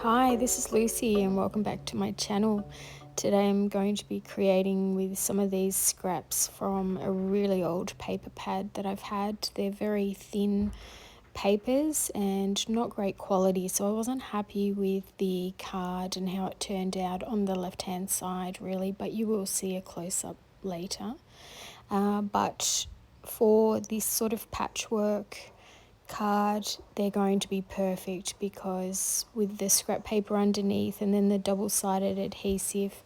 Hi, this is Lucy and welcome back to my channel. Today I'm going to be creating with some of these scraps from a really old paper pad that I've had. They're very thin papers and not great quality, so I wasn't happy with the card and how it turned out on the left hand side really, but you will see a close-up later. But for this sort of patchwork card, they're going to be perfect because with the scrap paper underneath and then the double-sided adhesive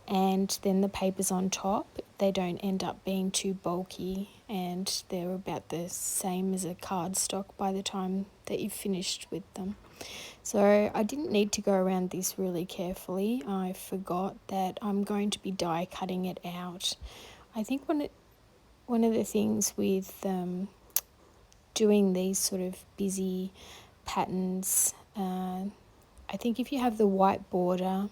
and then the papers on top, they don't end up being too bulky and they're about the same as a cardstock by the time that you've finished with them. So I didn't need to go around this really carefully. I forgot that I'm going to be die cutting it out. I think one of the things with doing these sort of busy patterns, I think if you have the white border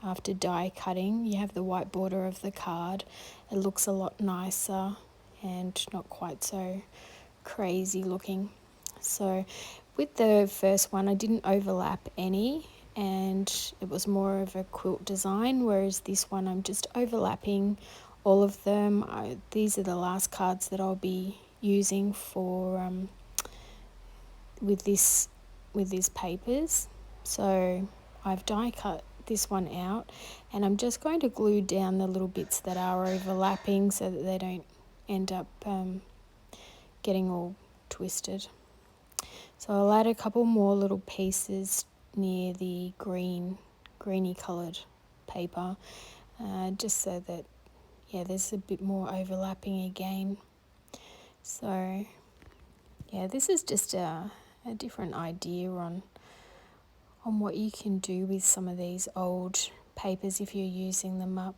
after die cutting, you have the white border of the card, it looks a lot nicer and not quite so crazy looking. So with the first one I didn't overlap any and it was more of a quilt design, whereas this one I'm just overlapping all of them. These are the last cards that I'll be using for with these papers. So I've die cut this one out and I'm just going to glue down the little bits that are overlapping so that they don't end up getting all twisted. So I'll add a couple more little pieces near the greeny coloured paper, just so that there's a bit more overlapping again. So this is just a different idea on what you can do with some of these old papers if you're using them up.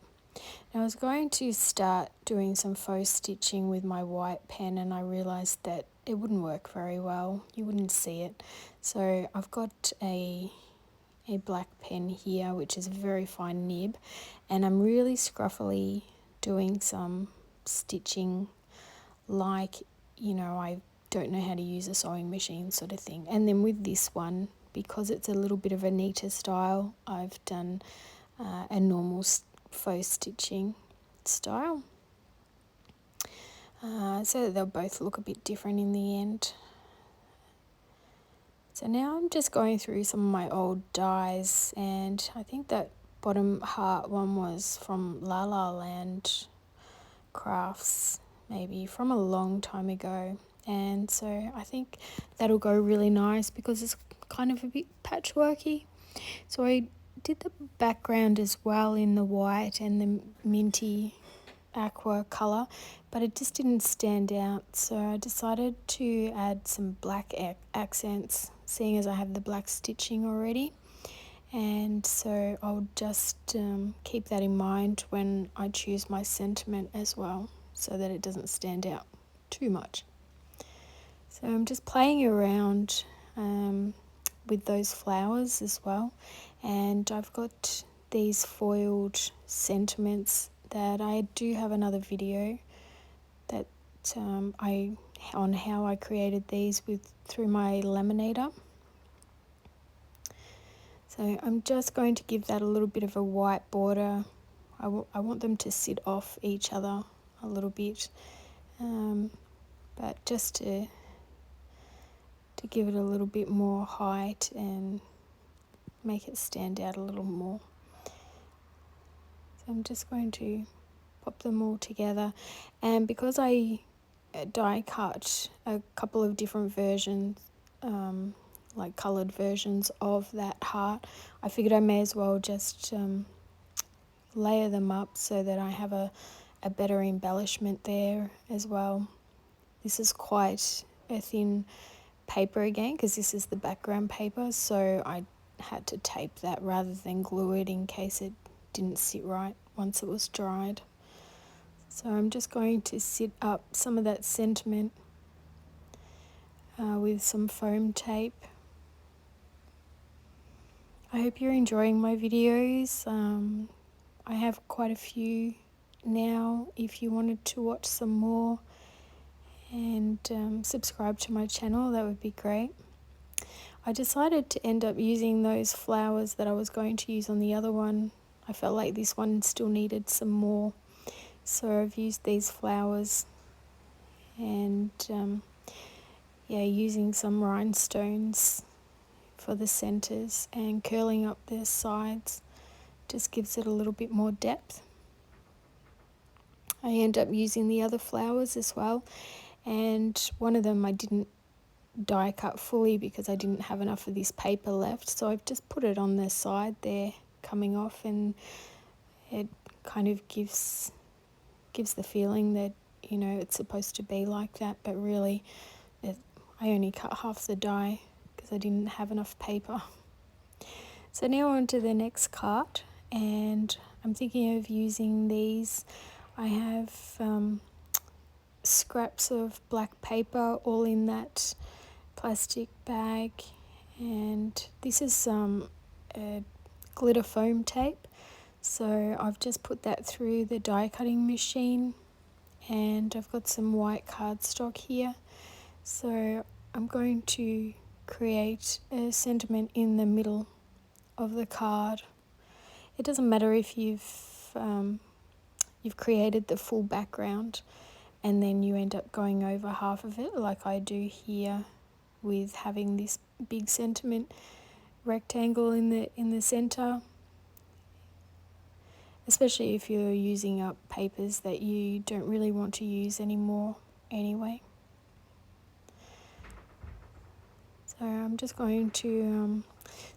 Now I was going to start doing some faux stitching with my white pen and I realised that it wouldn't work very well. You wouldn't see it. So I've got a black pen here which is a very fine nib and I'm really scruffily doing some stitching like, I don't know how to use a sewing machine sort of thing. And then with this one, because it's a little bit of a neater style, I've done a normal faux stitching style, so that they'll both look a bit different in the end. So now I'm just going through some of my old dies, and I think that bottom heart one was from La La Land Crafts, maybe from a long time ago, and so I think that'll go really nice because it's kind of a bit patchworky. So I did the background as well in the white and the minty aqua colour, but it just didn't stand out, so I decided to add some black accents, seeing as I have the black stitching already. And so I'll just keep that in mind when I choose my sentiment as well, so that it doesn't stand out too much. So I'm just playing around with those flowers as well, and I've got these foiled sentiments that I do have another video that on how I created these through my laminator. So I'm just going to give that a little bit of a white border. I want them to sit off each other a little bit, but just to give it a little bit more height and make it stand out a little more. So I'm just going to pop them all together, and because I die cut a couple of different versions, like coloured versions of that heart, I figured I may as well just layer them up so that I have a better embellishment there as well. This is quite a thin paper again because this is the background paper, so I had to tape that rather than glue it in case it didn't sit right once it was dried. So I'm just going to sit up some of that sentiment with some foam tape. I hope you're enjoying my videos. I have quite a few now if you wanted to watch some more, and subscribe to my channel, that would be great. I decided to end up using those flowers that I was going to use on the other one. I felt like this one still needed some more, so I've used these flowers, and yeah, using some rhinestones for the centers and curling up their sides just gives it a little bit more depth. I end up using the other flowers as well, and one of them I didn't die cut fully because I didn't have enough of this paper left, so I've just put it on the side there coming off, and it kind of gives the feeling that, you know, it's supposed to be like that, but really I only cut half the die because I didn't have enough paper. So now on to the next card, and I'm thinking of using these. I have scraps of black paper all in that plastic bag, and this is glitter foam tape, so I've just put that through the die cutting machine, and I've got some white cardstock here, so I'm going to create a sentiment in the middle of the card. It doesn't matter if you've created the full background and then you end up going over half of it like I do here with having this big sentiment rectangle in the center, especially if you're using up papers that you don't really want to use anymore anyway. So I'm just going to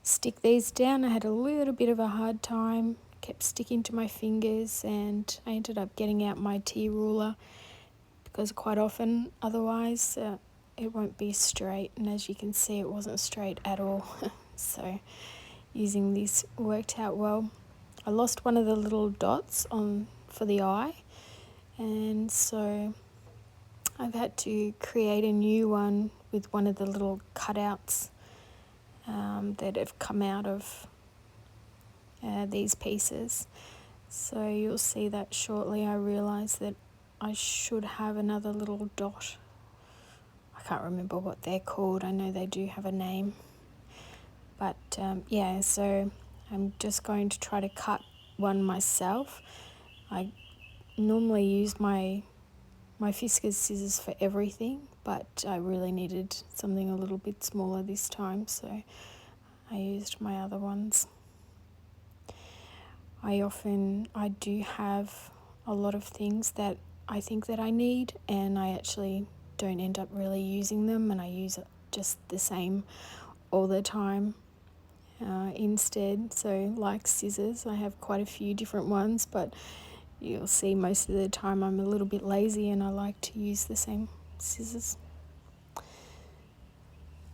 stick these down. I had a little bit of a hard time, kept sticking to my fingers, and I ended up getting out my tea ruler because quite often otherwise it won't be straight, and as you can see it wasn't straight at all. So using this worked out well. I lost one of the little dots for the eye, and so I've had to create a new one with one of the little cutouts that have come out of these pieces. So you'll see that shortly. I realised that I should have another little dot. I can't remember what they're called. I know they do have a name. But yeah, so I'm just going to try to cut one myself. I normally use my Fiskars scissors for everything, but I really needed something a little bit smaller this time, so I used my other ones. I do have a lot of things that I think that I need, and I actually don't end up really using them, and I use just the same all the time instead. So like scissors, I have quite a few different ones, but you'll see most of the time I'm a little bit lazy and I like to use the same scissors.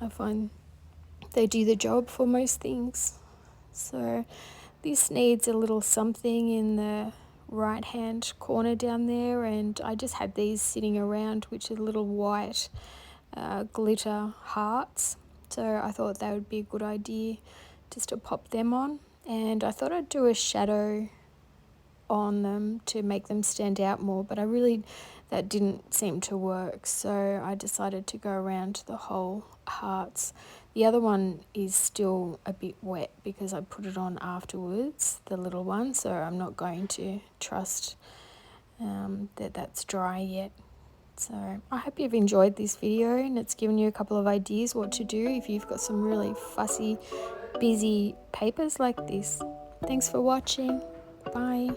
I find they do the job for most things. So this needs a little something in the right hand corner down there, and I just had these sitting around, which are little white glitter hearts, so I thought that would be a good idea just to pop them on, and I thought I'd do a shadow on them to make them stand out more, but that didn't seem to work, so I decided to go around the whole hearts. The other one is still a bit wet because I put it on afterwards, the little one, so I'm not going to trust that that's dry yet. So I hope you've enjoyed this video and it's given you a couple of ideas what to do if you've got some really fussy, busy papers like this. Thanks for watching. Bye.